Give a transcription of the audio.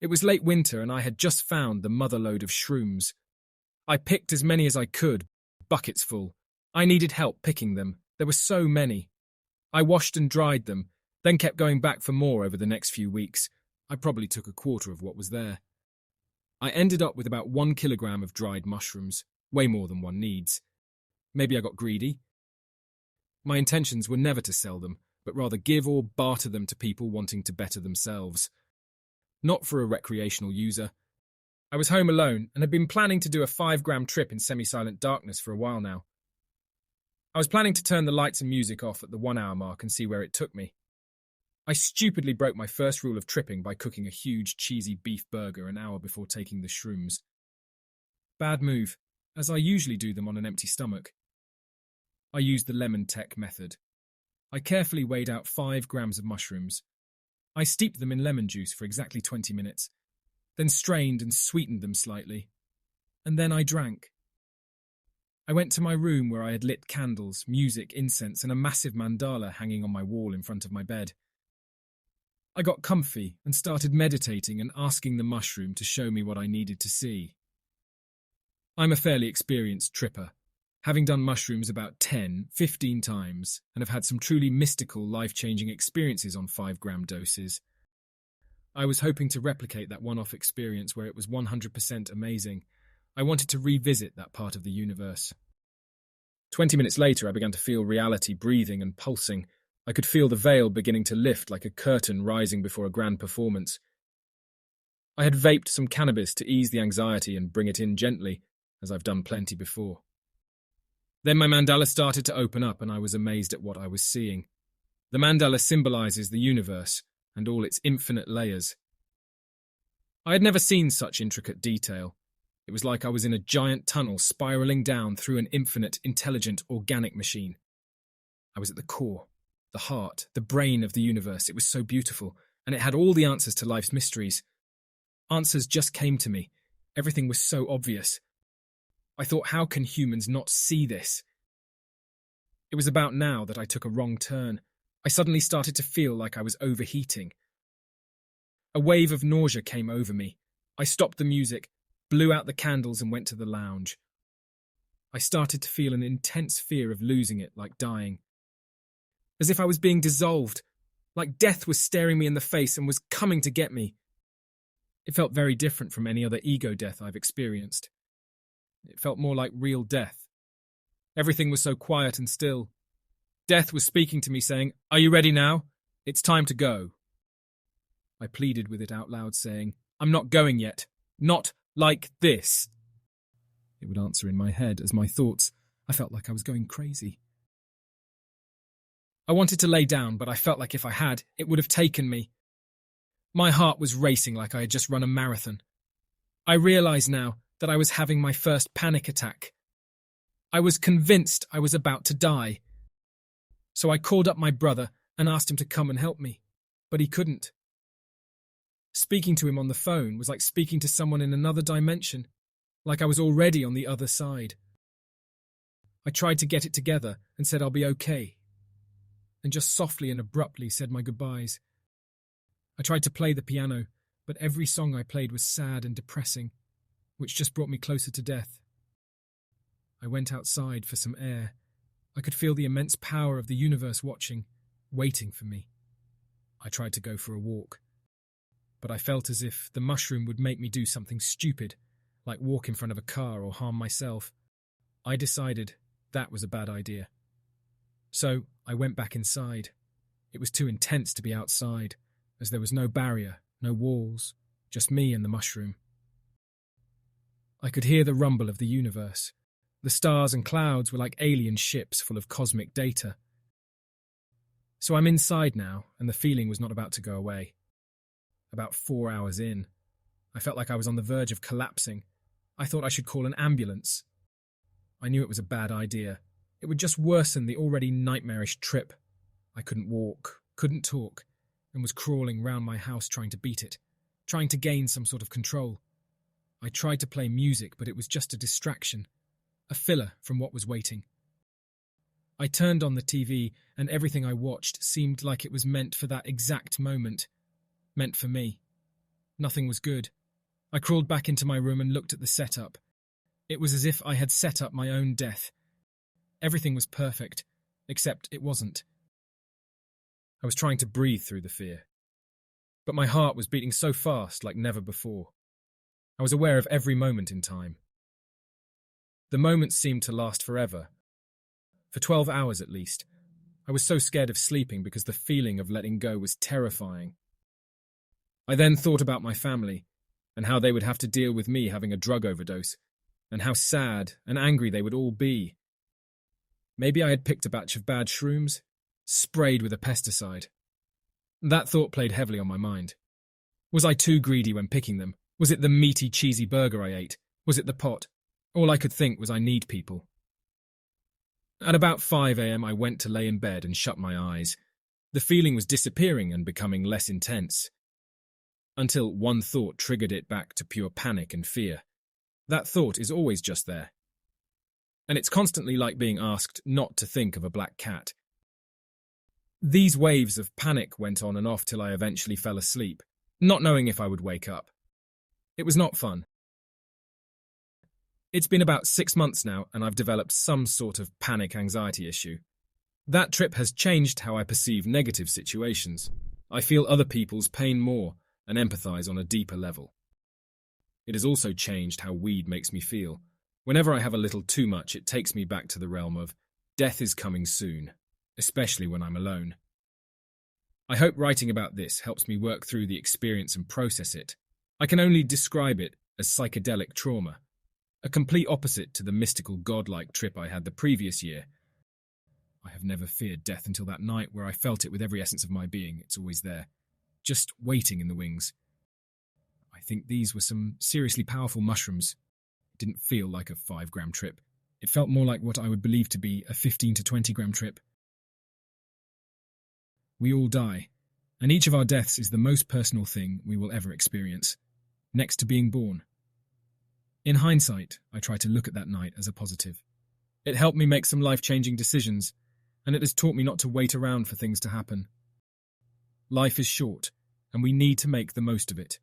It was late winter and I had just found the motherlode of shrooms. I picked as many as I could, buckets full. I needed help picking them. There were so many. I washed and dried them, then kept going back for more over the next few weeks. I probably took a quarter of what was there. I ended up with about 1 kilogram of dried mushrooms, way more than one needs. Maybe I got greedy. My intentions were never to sell them, but rather give or barter them to people wanting to better themselves. Not for a recreational user. I was home alone and had been planning to do a 5-gram trip in semi-silent darkness for a while now. I was planning to turn the lights and music off at the 1-hour mark and see where it took me. I stupidly broke my first rule of tripping by cooking a huge cheesy beef burger an hour before taking the shrooms. Bad move, as I usually do them on an empty stomach. I used the Lemon-Tec method. I carefully weighed out 5 grams of mushrooms. I steeped them in lemon juice for exactly 20 minutes, then strained and sweetened them slightly. And then I drank. I went to my room where I had lit candles, music, incense, and a massive mandala hanging on my wall in front of my bed. I got comfy and started meditating and asking the mushroom to show me what I needed to see. I'm a fairly experienced tripper, having done mushrooms about 10, 15 times, and have had some truly mystical, life-changing experiences on 5-gram doses. I was hoping to replicate that one-off experience where it was 100% amazing. I wanted to revisit that part of the universe. 20 minutes later, I began to feel reality breathing and pulsing. I could feel the veil beginning to lift like a curtain rising before a grand performance. I had vaped some cannabis to ease the anxiety and bring it in gently, as I've done plenty before. Then my mandala started to open up and I was amazed at what I was seeing. The mandala symbolizes the universe and all its infinite layers. I had never seen such intricate detail. It was like I was in a giant tunnel spiraling down through an infinite, intelligent, organic machine. I was at the core, the heart, the brain of the universe. It was so beautiful, and it had all the answers to life's mysteries. Answers just came to me. Everything was so obvious. I thought, how can humans not see this? It was about now that I took a wrong turn. I suddenly started to feel like I was overheating. A wave of nausea came over me. I stopped the music, blew out the candles and went to the lounge. I started to feel an intense fear of losing it, like dying. As if I was being dissolved, like death was staring me in the face and was coming to get me. It felt very different from any other ego death I've experienced. It felt more like real death. Everything was so quiet and still. Death was speaking to me saying, "Are you ready now? It's time to go." I pleaded with it out loud saying, "I'm not going yet. Not like this." It would answer in my head as my thoughts. I felt like I was going crazy. I wanted to lay down, but I felt like if I had, it would have taken me. My heart was racing like I had just run a marathon. I realized now that I was having my first panic attack. I was convinced I was about to die. So I called up my brother and asked him to come and help me, but he couldn't. Speaking to him on the phone was like speaking to someone in another dimension, like I was already on the other side. I tried to get it together and said I'll be okay, and just softly and abruptly said my goodbyes. I tried to play the piano, but every song I played was sad and depressing, which just brought me closer to death. I went outside for some air. I could feel the immense power of the universe watching, waiting for me. I tried to go for a walk, but I felt as if the mushroom would make me do something stupid, like walk in front of a car or harm myself. I decided that was a bad idea. So I went back inside. It was too intense to be outside, as there was no barrier, no walls, just me and the mushroom. I could hear the rumble of the universe. The stars and clouds were like alien ships full of cosmic data. So I'm inside now, and the feeling was not about to go away. About 4 hours in, I felt like I was on the verge of collapsing. I thought I should call an ambulance. I knew it was a bad idea. It would just worsen the already nightmarish trip. I couldn't walk, couldn't talk, and was crawling round my house trying to beat it, trying to gain some sort of control. I tried to play music, but it was just a distraction, a filler from what was waiting. I turned on the TV, and everything I watched seemed like it was meant for that exact moment, meant for me. Nothing was good. I crawled back into my room and looked at the setup. It was as if I had set up my own death. Everything was perfect, except it wasn't. I was trying to breathe through the fear. But my heart was beating so fast like never before. I was aware of every moment in time. The moments seemed to last forever. For 12 hours at least. I was so scared of sleeping because the feeling of letting go was terrifying. I then thought about my family, and how they would have to deal with me having a drug overdose, and how sad and angry they would all be. Maybe I had picked a batch of bad shrooms, sprayed with a pesticide. That thought played heavily on my mind. Was I too greedy when picking them? Was it the meaty, cheesy burger I ate? Was it the pot? All I could think was I need people. At about 5 a.m. I went to lay in bed and shut my eyes. The feeling was disappearing and becoming less intense. Until one thought triggered it back to pure panic and fear. That thought is always just there. And it's constantly like being asked not to think of a black cat. These waves of panic went on and off till I eventually fell asleep, not knowing if I would wake up. It was not fun. It's been about 6 months now, and I've developed some sort of panic anxiety issue. That trip has changed how I perceive negative situations. I feel other people's pain more and empathize on a deeper level. It has also changed how weed makes me feel. Whenever I have a little too much, it takes me back to the realm of death is coming soon, especially when I'm alone. I hope writing about this helps me work through the experience and process it. I can only describe it as psychedelic trauma, a complete opposite to the mystical godlike trip I had the previous year. I have never feared death until that night where I felt it with every essence of my being. It's always there, just waiting in the wings. I think these were some seriously powerful mushrooms. It didn't feel like a 5-gram trip. It felt more like what I would believe to be a 15 to 20-gram trip. We all die, and each of our deaths is the most personal thing we will ever experience, next to being born. In hindsight, I try to look at that night as a positive. It helped me make some life-changing decisions, and it has taught me not to wait around for things to happen. Life is short, and we need to make the most of it.